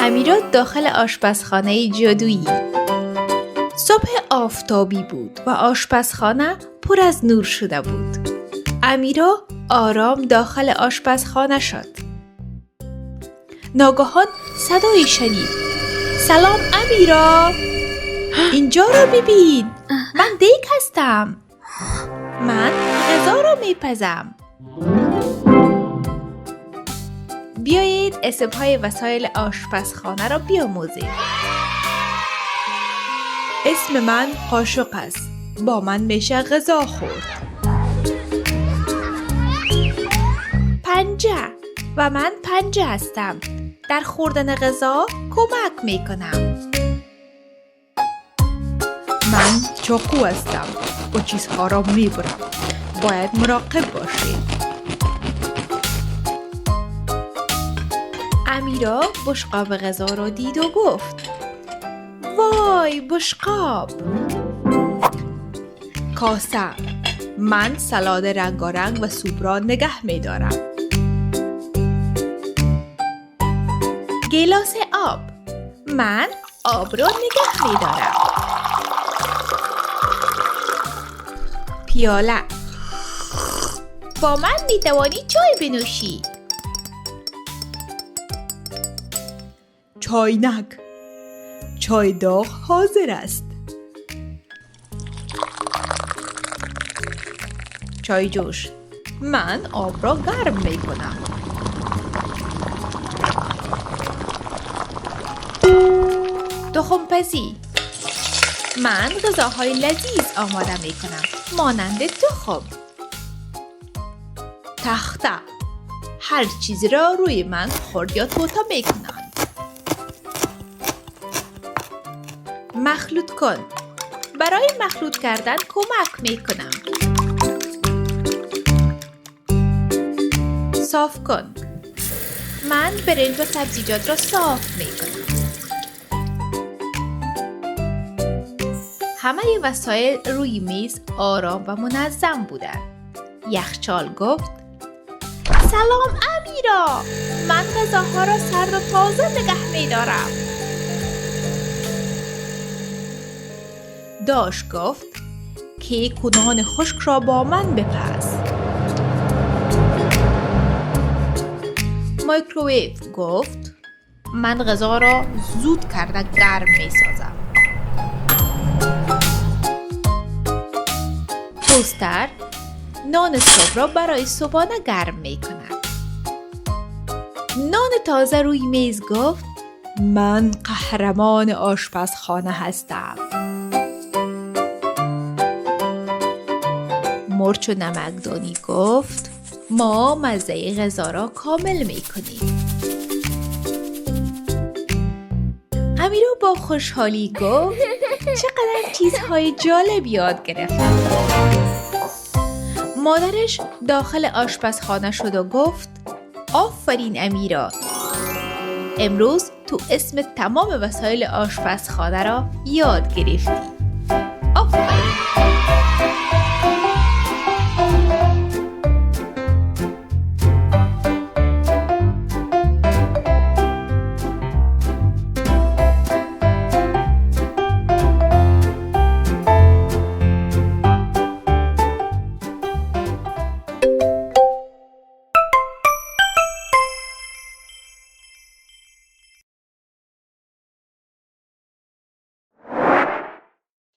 امیرا داخل آشپزخانه جادویی. صبح آفتابی بود و آشپزخانه پر از نور شده بود. امیرا آرام داخل آشپزخانه شد. ناگهان صدایی شنید. سلام امیرا، اینجا رو ببین، من دیگ هستم، من غذا رو میپزم. بیایید اسمهای وسایل آشپزخانه را بیاموزیم. اسم من قاشق است، با من میشه غذا خورد. پنجه، و من پنجه هستم، در خوردن غذا کمک میکنم. من چاقو هستم و چیزها را میبرم، باید مراقب باشید. امیرا بشقاب غذا را دید و گفت وای بشقاب. کاسه، من سالاد رنگارنگ و سوپ را نگه میدارم. گیلاس آب، من آب را نگه میدارم. پیاله، با من میتوانی چای بنوشی. چاینک، چای داغ حاضر است. چای جوش، من آب را گرم می کنم. تخم پزی، من غذاهای لذیذ آماده می کنم مانند تخم. تخته، هر چیزی را روی من خرد یا توتا می کنم. مخلوط کن، برای مخلوط کردن کمک می کنم. صاف کن، من برنج و سبزیجات را صاف می کنم. همه وسایل روی میز آرام و منظم بودند. یخچال گفت سلام امیرا، من غذاها را سرد و تازه نگه می دارم. داش گفت کیک و نان خشک را با من بپز. مایکروویو گفت من غذا را زود کرده گرم می سازم. توستر، نان صبح را برای صبحانه گرم می کند. نان تازه روی میز گفت من قهرمان آشپزخانه هستم. مرچ و نمکدانی گفت ما مزه غذا را کامل می کنیم. امیرا با خوشحالی گفت چقدر چیزهای جالب یاد گرفتم. مادرش داخل آشپزخانه شد و گفت آفرین امیرا، امروز تو اسم تمام وسایل آشپزخانه را یاد گرفتی. آفرین.